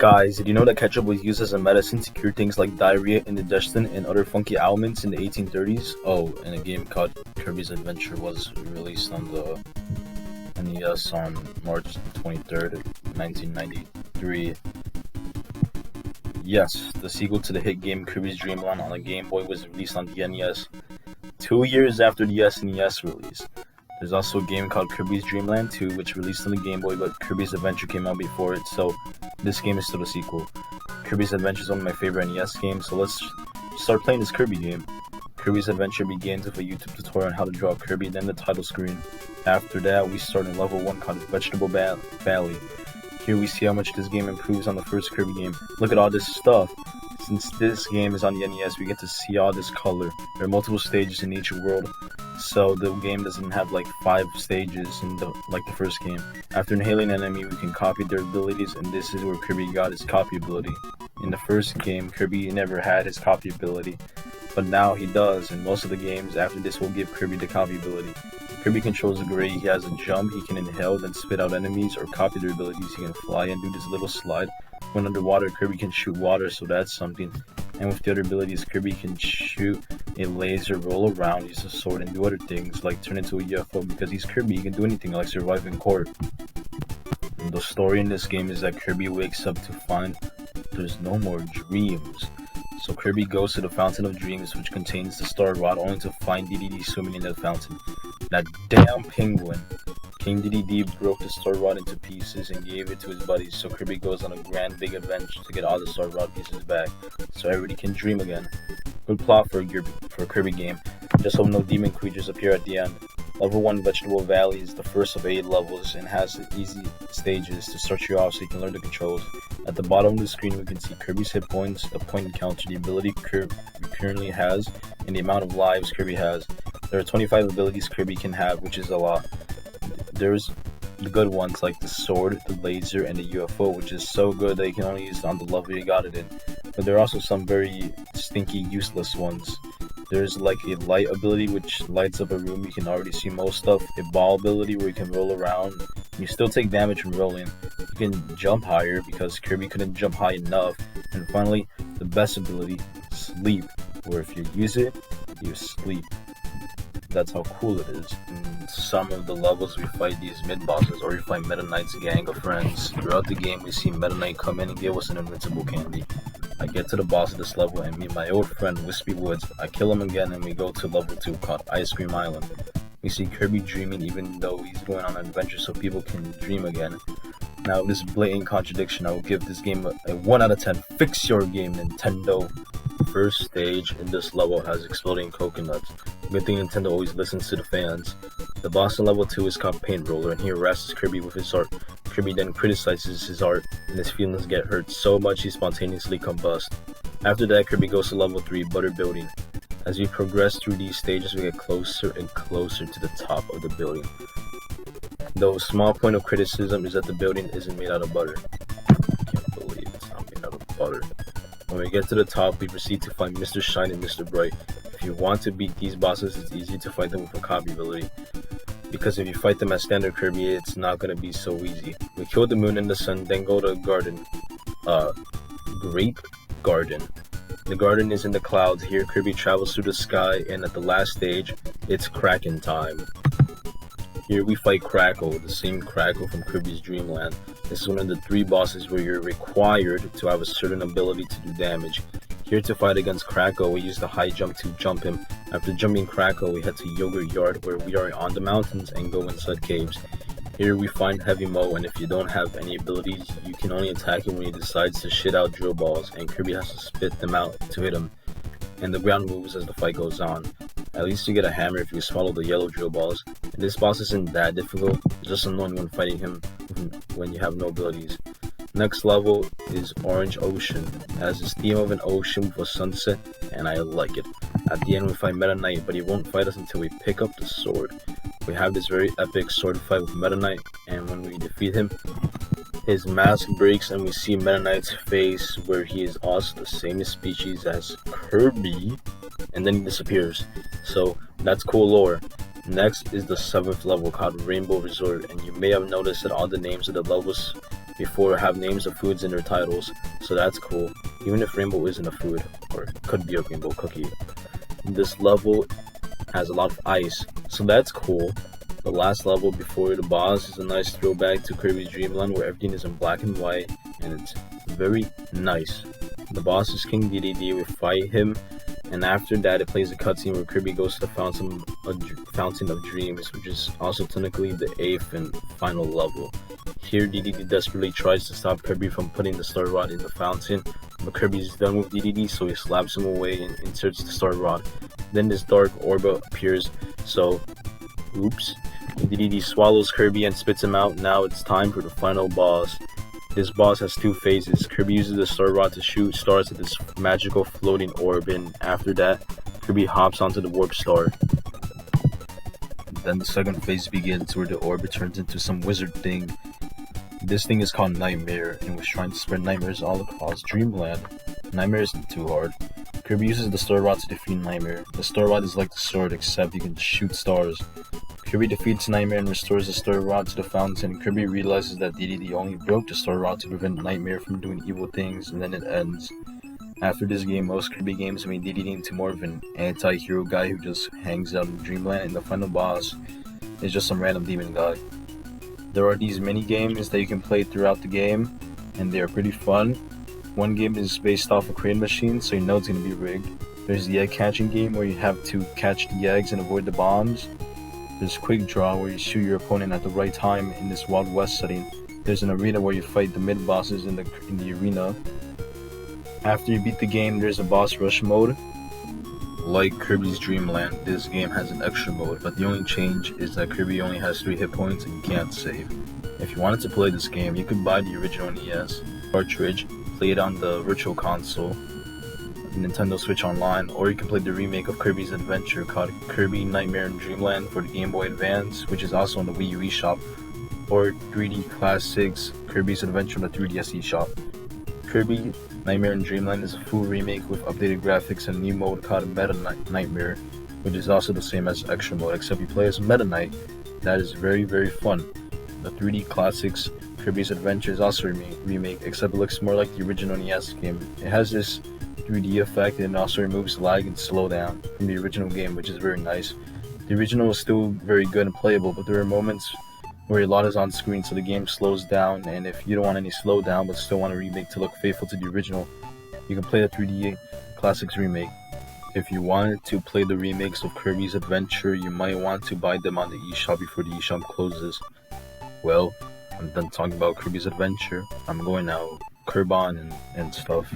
Guys, did you know that ketchup was used as a medicine to cure things like diarrhea, indigestion, and other funky ailments in the 1830s? Oh, and a game called Kirby's Adventure was released on the NES on March 23rd, 1993. Yes, the sequel to the hit game Kirby's Dream Land on the Game Boy was released on the NES 2 years after the SNES release. There's also a game called Kirby's Dream Land 2, which released on the Game Boy, but Kirby's Adventure came out before it, so this game is still a sequel. Kirby's Adventure is one of my favorite NES games, so let's start playing this Kirby game. Kirby's Adventure begins with a YouTube tutorial on how to draw a Kirby, then the title screen. After that, we start in level 1 called Vegetable Valley. Here we see how much this game improves on the first Kirby game. Look at all this stuff. Since this game is on the NES, we get to see all this color. There are multiple stages in each world, so the game doesn't have like 5 stages like the first game. After inhaling an enemy, we can copy their abilities, and this is where Kirby got his copy ability. In the first game, Kirby never had his copy ability, but now he does, and most of the games after this will give Kirby the copy ability. Kirby controls the gray. He has a jump, he can inhale, then spit out enemies or copy their abilities. He can fly and do this little slide. When underwater, Kirby can shoot water, so that's something. And with the other abilities, Kirby can shoot a laser, roll around, use a sword, and do other things, like turn into a UFO. Because he's Kirby, he can do anything, like survive in court. And the story in this game is that Kirby wakes up to find there's no more dreams. So Kirby goes to the Fountain of Dreams, which contains the Star Rod, only to find DDD swimming in the fountain. That damn penguin! King DDD broke the Star Rod into pieces and gave it to his buddies, so Kirby goes on a grand big adventure to get all the Star Rod pieces back, so everybody can dream again. Good plot for a Kirby game. Just hope no demon creatures appear at the end. Level 1 Vegetable Valley is the first of 8 levels and has easy stages to start you off so you can learn the controls. At the bottom of the screen we can see Kirby's hit points, the point counter, the ability Kirby currently has, and the amount of lives Kirby has. There are 25 abilities Kirby can have, which is a lot. There's the good ones like the sword, the laser, and the UFO, which is so good that you can only use it on the level you got it in. But there are also some very stinky, useless ones. There's like a light ability which lights up a room, you can already see most stuff. A ball ability where you can roll around. You still take damage from rolling. You can jump higher because Kirby couldn't jump high enough. And finally, the best ability, sleep, where if you use it, you sleep. That's how cool it is. In some of the levels we fight these mid-bosses, or we fight Meta Knight's gang of friends. Throughout the game we see Meta Knight come in and give us an invincible candy. I get to the boss of this level and meet my old friend Wispy Woods. I kill him again and we go to level 2 called Ice Cream Island. We see Kirby dreaming even though he's going on an adventure so people can dream again. Now this blatant contradiction, I will give this game a 1 out of 10. Fix your game, Nintendo. First stage in this level has exploding coconuts. Good thing Nintendo always listens to the fans. The boss in level 2 is called Paint Roller, and he harasses Kirby with his art. Kirby then criticizes his art, and his feelings get hurt so much he spontaneously combusts. After that, Kirby goes to level 3, Butter Building. As we progress through these stages, we get closer and closer to the top of the building. Though a small point of criticism is that the building isn't made out of butter. I can't believe it's not made out of butter. When we get to the top, we proceed to find Mr. Shine and Mr. Bright. If you want to beat these bosses, it's easy to fight them with a copy ability. Because if you fight them as standard Kirby, it's not going to be so easy. We kill the moon and the sun, then go to a garden. Grape Garden. The garden is in the clouds. Here Kirby travels through the sky, and at the last stage, it's Kraken time. Here we fight Crackle, the same Crackle from Kirby's Dream Land. This is one of the 3 bosses where you're required to have a certain ability to do damage. Here to fight against Crackle, we use the high jump to jump him. After jumping Crackle, we head to Yogurt Yard where we are on the mountains and go inside caves. Here we find Heavy Mo, and if you don't have any abilities, you can only attack him when he decides to shit out drill balls, and Kirby has to spit them out to hit him. And the ground moves as the fight goes on. At least you get a hammer if you swallow the yellow drill balls. And this boss isn't that difficult, it's just annoying when fighting him when you have no abilities. Next level is Orange Ocean. It has this theme of an ocean with a sunset, and I like it. At the end we fight Meta Knight, but he won't fight us until we pick up the sword. We have this very epic sword fight with Meta Knight, and when we defeat him, his mask breaks and we see Meta Knight's face where he is also the same species as Kirby, and then he disappears. So that's cool lore. Next is the 7th level called Rainbow Resort, and you may have noticed that all the names of the levels before have names of foods in their titles, so that's cool. Even if rainbow isn't a food, or could be a rainbow cookie. This level has a lot of ice, so that's cool. The last level before the boss is a nice throwback to Kirby's Dream Land where everything is in black and white, and it's very nice. The boss is King DDD, we fight him, and after that it plays a cutscene where Kirby goes to the Fountain of Dreams, which is also technically the 8th and final level. Here DDD desperately tries to stop Kirby from putting the Star Rod in the fountain, but Kirby is done with DDD, so he slaps him away and inserts the Star Rod. Then this dark orb appears, so oops. DDD swallows Kirby and spits him out. Now it's time for the final boss. This boss has two phases. Kirby uses the Star Rod to shoot stars at this magical floating orb, and after that, Kirby hops onto the warp star. Then the second phase begins where the orb turns into some wizard thing. This thing is called Nightmare and was trying to spread nightmares all across Dreamland. Nightmare isn't too hard. Kirby uses the Star Rod to defeat Nightmare. The Star Rod is like the sword except you can shoot stars. Kirby defeats Nightmare and restores the Star Rod to the fountain. Kirby realizes that DDD only broke the Star Rod to prevent Nightmare from doing evil things, and then it ends. After this game, most Kirby games made DDD into more of an anti-hero guy who just hangs out in Dreamland, and the final boss is just some random demon guy. There are these mini games that you can play throughout the game, and they are pretty fun. One game is based off a crane machine, so you know it's going to be rigged. There's the egg catching game where you have to catch the eggs and avoid the bombs. There's quick draw where you shoot your opponent at the right time in this Wild West setting. There's an arena where you fight the mid bosses in the arena. After you beat the game, there's a boss rush mode. Like Kirby's Dream Land, this game has an extra mode, but the only change is that Kirby only has 3 hit points and you can't save. If you wanted to play this game, you could buy the original NES cartridge, play it on the Virtual Console, Nintendo Switch Online, or you can play the remake of Kirby's Adventure called Kirby Nightmare in Dreamland for the Game Boy Advance, which is also on the Wii U eShop, or 3D Classics Kirby's Adventure on the 3DS eShop. Kirby Nightmare in Dreamland is a full remake with updated graphics and a new mode called Meta Nightmare, which is also the same as Extra Mode, except you play as Meta Knight. That is very, very fun. The 3D Classics Kirby's Adventure is also a remake, except it looks more like the original NES game. It has this 3D effect and it also removes lag and slowdown from the original game, which is very nice. The original is still very good and playable, but there are moments where a lot is on screen, so the game slows down, and if you don't want any slowdown but still want a remake to look faithful to the original, you can play the 3D Classics remake. If you wanted to play the remakes of Kirby's Adventure, you might want to buy them on the eShop before the eShop closes. Well, I'm done talking about Kirby's Adventure. I'm going now, curb on and stuff.